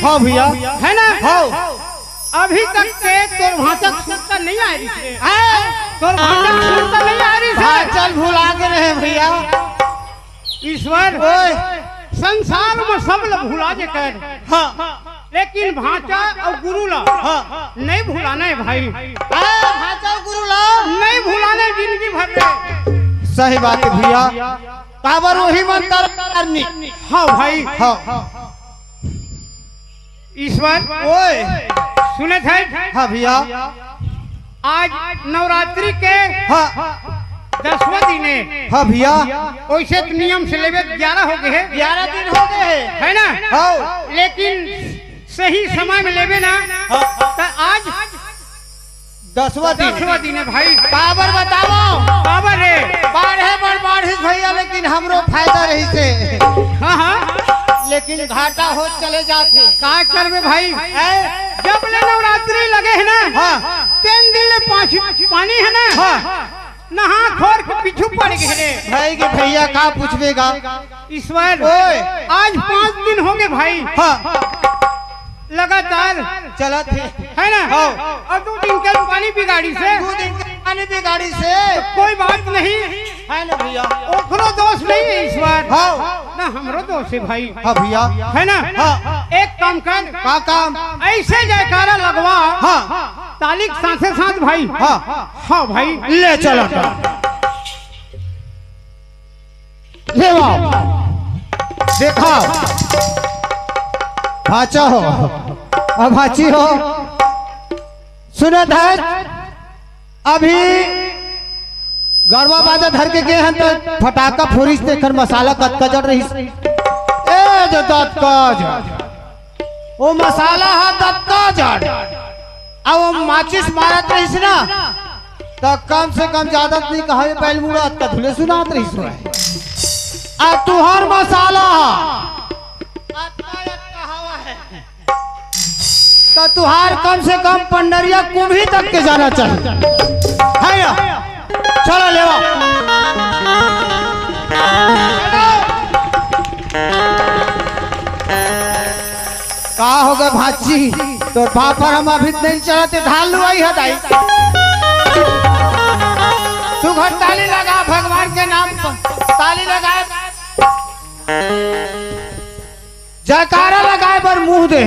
हाँ भैया है ना। हाँ अभी तक के तोर भाषक सुनता नहीं आ रही है, तोर भाषक सुनता नहीं आ रही है। चल भुला के रहे भैया। ईश्वर संसार में सब लोग भुला जे कर, लेकिन भाषा और गुरु ला नहीं भुलाना है भाई। भाषा और गुरु ला नहीं भुलाना जिंदगी भर में। सही बात है भैया, काबर वही मंत्र करनी। हाँ भाई हाँ ईश्वर ओए सुने थे। हाँ भैया आज नवरात्रि के हाँ 10वां दिन है। हाँ भैया वैसे तो नियम से लेवे 11 हो गए हैं, 11 दिन हो गए है ना। हाँ लेकिन सही समय में लेवे ना तो आज 10वां दिन है भाई। काबर बताओ काबर है बाढ़े बढ़ भैया, लेकिन हमरो फायदा रही से। हाँ हाँ लेकिन घाटा हो चले जाते का करवे भाई। जब ले नवरात्रि लगे है ना, हाँ 3 दिन ले पानी है ना, हाँ नहा खोर के पीछू पड़ गए रे भाई के भैया का पूछवेगा। ईश्वर ओए आज 5 दिन हो गए भाई हाँ लगातार चला थे है ना। हाँ। और 2 दिन के पानी भी गाड़ी से 2 दिन के पानी भी गाड़ी से कोई बात नहीं है ना भैया। ओकरो दोष नहीं है ईश्वर, हाँ ना हमरो दोष है भाई, हाँ भैया है ना। हाँ एक काम कर, का काम ऐसे जयकारा लगवा हाँ ताली के साथे साथ भाई। हाँ हाँ भाई ले चलो ले आओ देखो भाचा हो अब भाची हो। सुनत है अभी गरबा बाजा धर के गए हैं तो फटाका फोरिस देखकर मसाला कचकचर रही ए जो दत्कज वो मसाला है दत्कज। अब वो माचिस मारत रही ना तो कम से कम ज्यादा नहीं कहा बैल मुड़ा का धुले सुनात रही आ तुहार मसाला तो तुहार कम से कम पंडरिया कुंभी तक के जाना चाहिए है ना। चलो ले का होगा भाची तो पापड़ हम अभी नहीं चलाते ढाल लुआई है दाई। तू घर ताली लगा भगवान के नाम पर ताली लगाए जयकारा लगाए पर मुंह दे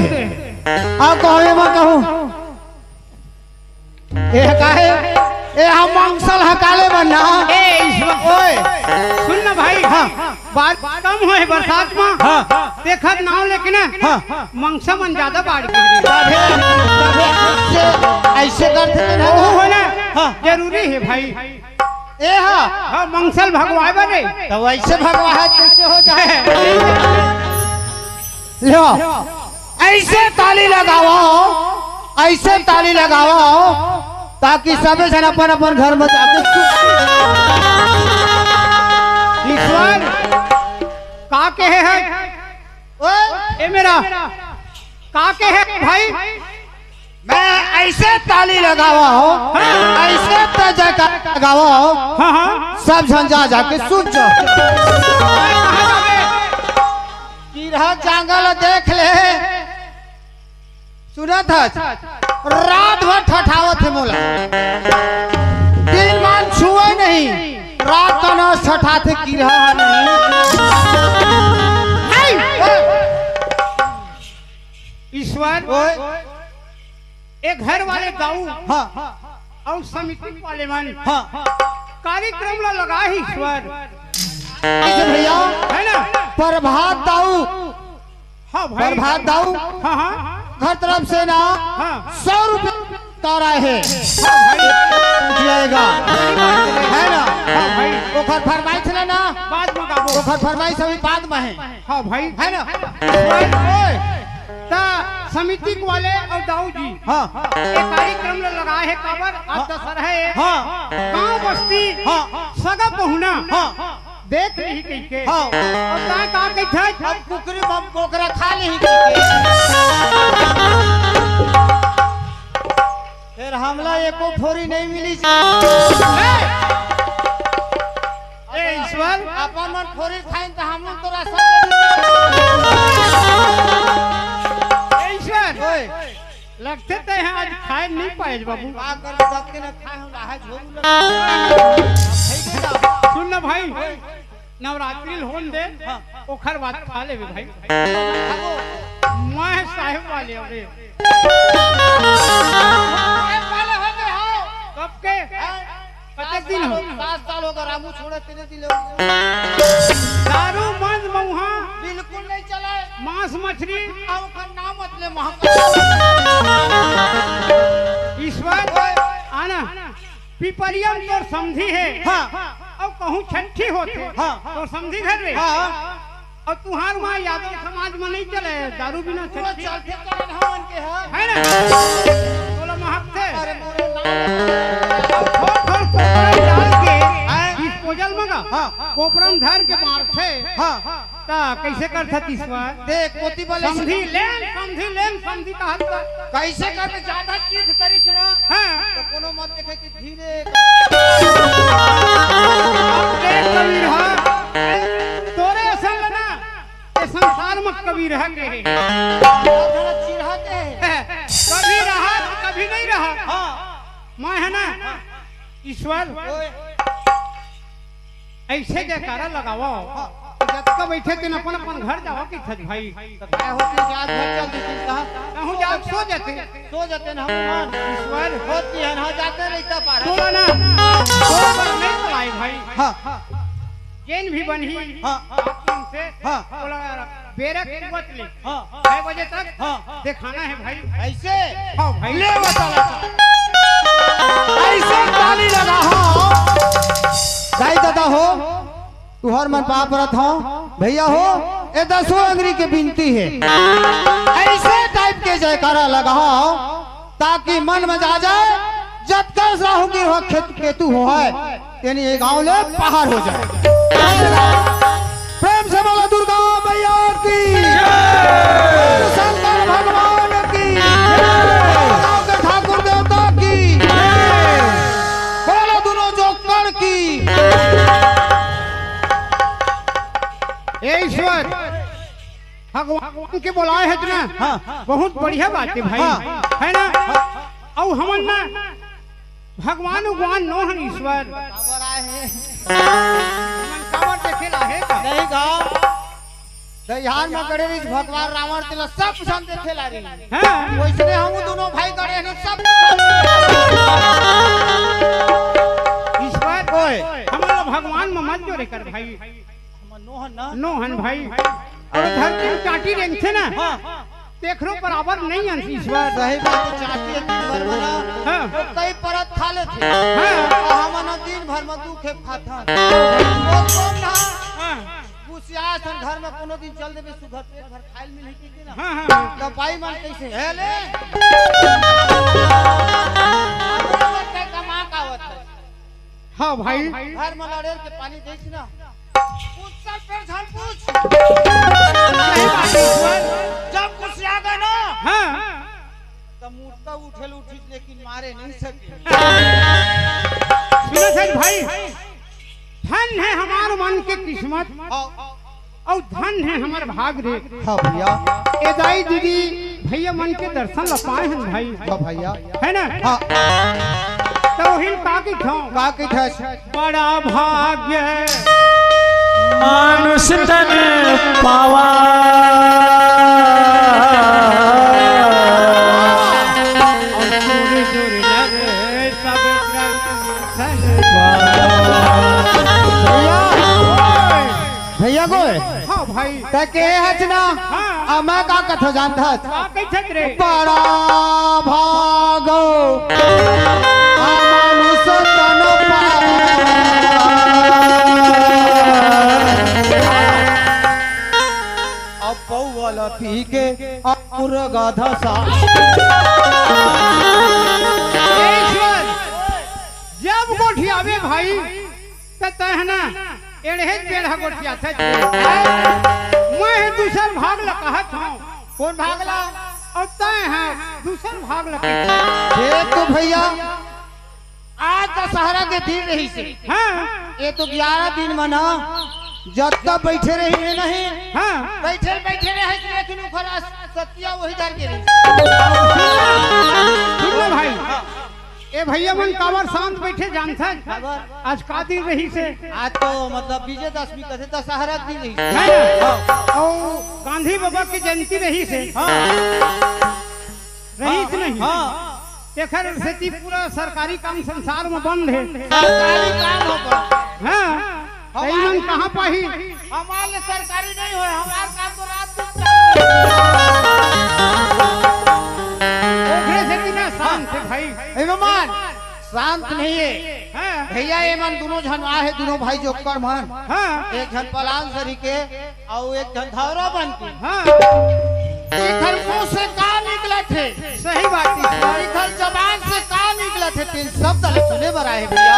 अब कहो मैं कहूँ ए काहे ए हम मंगसल हकाले बना ए ईश्वर ओए सुन ना भाई। हाँ बात कम हो है बरसात में, हाँ देखत ना हो लेकिन हाँ मंगसा मन ज्यादा बाढ़ गई ऐसे करते वो हो ना। हाँ जरूरी है भाई। ए हाँ हाँ मंगसल भगवाए बने तो वैसे भगवान कैसे हो जाए। लो ऐसे ताली लगाओ ऐसे ताली लगाओ ताकि सबे जन अपन अपन घर में जाके ईश्वर का कहे है ए मेरा का कहे भाई। मैं ऐसे ताली लगाओ ऐसे जयकार लगाओ हाँ हाँ सब जन जा जाके सुन जाओ। कीड़ा जंगल देख ले सुना था रात भर ठठावत है मोला दिन मान छुए नहीं रात का ना ठठाते कीड़ा नहीं। ईश्वर एक घर वाले गाँव हाँ और समिति वाले मन हाँ कार्यक्रम ला लगा है ईश्वर भैया है ना। प्रभात दाऊ हाँ भाई प्रभात दाऊ हाँ हाँ हर तरफ से ना हाँ 100 रुपये तारा है जाएगा है ना। हाँ भाई ओखर फरमाइश है ना बाद में गाबो। ओखर फरमाइश अभी बाद में है हाँ भाई है ना। ता समिति वाले और दाऊ जी हाँ एक कार्यक्रम ला लगा है काबर आज दशहरा है। हाँ गाँव बस्ती हाँ सगा पहुना हाँ देख रही कहीं के हाँ और ता का कही था अब कुकरी बम कोकरा खा ली फिर हमला एको फोरी नहीं मिली। ए ईश्वर अपन मन फोरी खाइन तो हम लोग तोरा लगते तो हैं आज खाए नहीं पाए बाबू। का कर दब के न खाए हम लाहा झोल सुन ना भाई, नवरात्रि होन दे ओखर बात खा ले भाई। मैं साहिब वाले अरे कब के कतक दिन हो? 7 साल हो गए रामू छोड़े तेरे दिल दारू मंद मऊहा बिल्कुल नहीं चला। मांस मछली आओ का नाम मतलब महक ईश्वर आना पिपरियम तोर समझी है। हां अब कहूं छठी होते तो समझी घर में। और तुहार वहाँ यादव समाज में नहीं चले दारू बिना छठी चलते करन हमन के है ना। बोला महक थे अरे मोरे नाम थोड़ कोपरम डाल के डिस्पोजल मगा कोपरम धर के मार थे। ता कैसे कर था ईश्वर देख मोती वाले समझी लेन समझी का हद कैसे कर ज्यादा चीज करी छ ना। हां तो कोनो मत देखे कि धीरे कबीर तोरे असल ना ये संसार में कबीर है के चिढ़ाते हैं कभी रहा कभी नहीं रहा। हां मैं है ना ईश्वर ऐसे जयकारा लगाओ जब बैठे दिन अपन अपन घर जाओ कि छज भाई क्या होती है आज घर चल दी कहां कहूं जा सो जाते ना हम ईश्वर होती है ना जाते रहता पार बोला ना तो पर नहीं चलाई भाई। हां जैन भी बनी हां से बोला बेरक कुवत ले 6 बजे तक दिखाना है भाई। ऐसे हां भाई ले बता ऐसे ताली लगा हो गाय दादा हो तू हर मन पाप रत हो भैया हो ए 10 अंगरी के बिनती है ऐसे टाइप के जयकारा लगाओ ताकि मन में जा जाए जब तक राहु की हो खेत केतु हो है यानी ये गांव ले पहाड़ हो जाए। प्रेम से बोलो दुर्गा मैया की जय, शंकर भगवान की जय, ठाकुर देवता की जय, बोलो दोनों जोकर की। ईश्वर भगवान के बुलाए है ना बहुत बढ़िया बात है भाई है ना। और हमन ना भगवान उगवान नो हन ईश्वर खबर आए हैं मन कावर देखे लाहे का नहीं गाओ दहियार में गड़े रही भगवान रावण तिल सब पसंद देखे ला रही हैं वैसे हम दोनों भाई गड़े हैं सब ईश्वर ओए हमारा भगवान में मत जोड़े कर भाई नोहन ना नोहन भाई और धरती में चाटी रेंग थे ना देख रो बराबर नहीं हन ईश्वर सही बात चाहती है दिन भर में हां तो कई परत खा लेते हां हम दिन भर में दू खेप खाता वो कौन ना हां गुसिया सन घर में कोनो दिन चल देबे सुधर पेट भर खाइल मिल की ना हां हां तो पाई मन कैसे है ले कमा का होत है। हां भाई घर में लड़ेल के पानी देख ना पूछ सब पेड़ झाड़ पूछ सही बात है ईश्वर जब गुसिया गए ना हां तो मुर्दा उठेल उठी लेकिन मारे नहीं सके। सुनो सच भाई धन है हमार मन के किस्मत और धन है हमार भाग रे। हां भैया ए दाई दीदी भैया मन के दर्शन ल पाए हैं भाई हां भैया है ना। हां तो हिल का की खाओ का के ठस बड़ा भाग्य मानुष तन पावा भैया गोए हाँ भाई त के हचना हाँ। मैं का कथो जानता का कैसे रे बड़ा भागो मानुष तन पौवल पी के और गाधा सा ईश्वर जब गोठियावे भाई त है ना एड़े बेड़ा गोठिया थे मैं दूसर भाग ल कहत हूं कौन भागला और तय है दूसर भाग ल देख तो भैया आज दशहरा के दिन रही से हां ये तो 11 दिन मना जब तक बैठे रही नहीं हां बैठे बैठे रहे लेकिन ऊपर सतिया वही डर के रही। सुन लो भाई, ए भैया मन कावर शांत बैठे जानता आज का दिन रही से। आज तो मतलब विजयदशमी कथे दशहरा दिन रही है ना? और गांधी बाबा की जयंती रही से रही से नहीं। तेखर से पूरा सरकारी काम संसार में बंद है। सरकारी काम हो पर हाँ मन कहाँ पाही हमारे सरकारी नहीं हो, हमारा काम तो रात दिन ओकरे से कि ना शांत है भाई। मेहमान शांत नहीं है भैया। ये मन दोनों जन है, दोनों भाई जोकर मन। एक जन पलान सरी के और एक जन धौरा बन के। इधर मुंह से का निकला थे? सही बात है। इधर जबान से का निकला थे? तीन शब्द सुने बर आए भैया।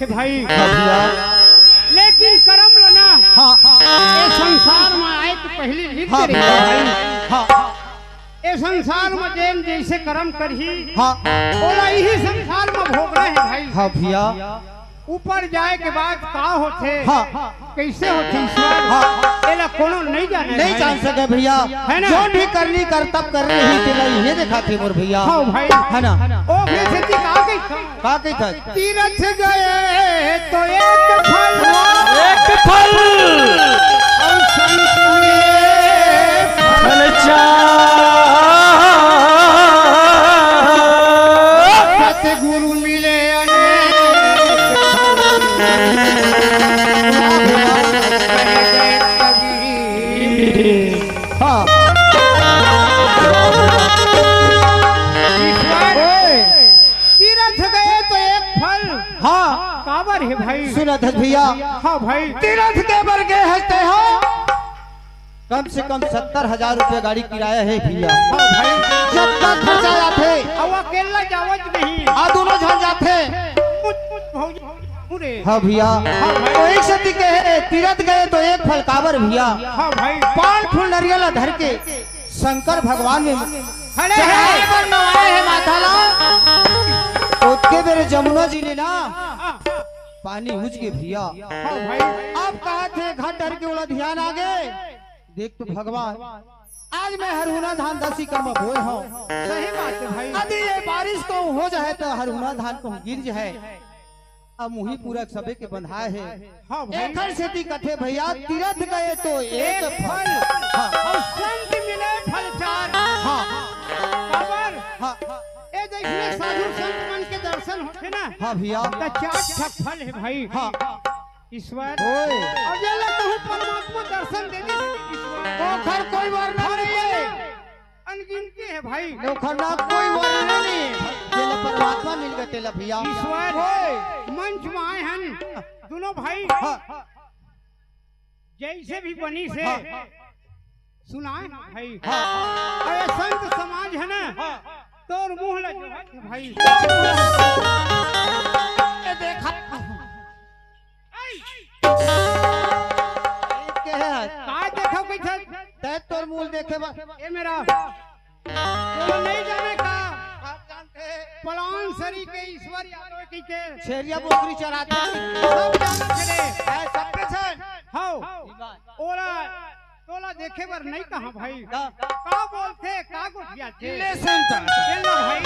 भाई लेकिन करम लना ये संसार में आए तो पहली लिख ये संसार में जैन जैसे कर्म करही बोला यही संसार में भोग रहे हैं भाई। हाँ भैया ऊपर जाए के बाद का होते कैसे होते ईश्वर एला कोनो नहीं जान सके भैया। है ना? जो भी करनी कर्तव्य कर रही है तेला ये देखा थे मोर भैया। हाँ भाई है ना? ओ कैसे का कही था तीरथ गए तो एक फल और संत मिले फल सतगुरु मिले तीरथ गए तो एक फल। काबर है भाई। सुना था भैया। हाँ भाई तीरथ के बर गए हंसते हो कम से कम 70,000 रुपए गाड़ी किराया है भैया। हाँ भाई जब तक खर्चा जाते अब अकेला जावत नहीं दोनों जन जाते। हाँ भैया तो एक सती के है तीरथ गए तो एक फल काबर भैया। हाँ भाई 5 फूल नरियल धर के शंकर भगवान में खड़े चढ़ाए पर नवाए है माथा ला। उसके मेरे जमुना जी ने ना पानी उज के भैया। हाँ भाई अब कहा थे घाट डर के उड़ा ध्यान आगे देख तो भगवान आज मैं हरहुना धान 10 एकड़ में बोए हूँ। सही बात है भाई। यदि ये बारिश को हो जाए तो हरहुना धान को गिर जाए। अब मुही पूरा सबे के बंधाए है। हाँ भाई एखर सेती कथे भैया तीरथ गए तो एक फल और संत मिले फल 4। काबर ए देखिए साधु संत मन के दर्शन होते ना। हाँ भैया तो 4 फल है भाई। ईश्वर ओए और ये लगता हूँ परमात्मा दर्शन दे दे ईश्वर। ओखर कोई वर्णन नहीं है अनगिनती है भाई। ओखर ना कोई वर्णन नहीं है तेला परमात्मा मिल गए तेला भैया। ईश्वर मंच में आए हैं दोनों भाई जैसे भी बनी से सुनाए भाई। अरे संत समाज है ना तोर मुंह लगे भाई। देखा का देखो कैसे तै तोर मूल देखे बा ए मेरा तो नहीं जाने का पलान सरी के ईश्वर यादव की के छेरिया बोकरी चराते सब जाना चले सब पे छन हां ओला तोला देखे बर नहीं कहां भाई का बोलते का गोठिया थे ले सुनता भाई।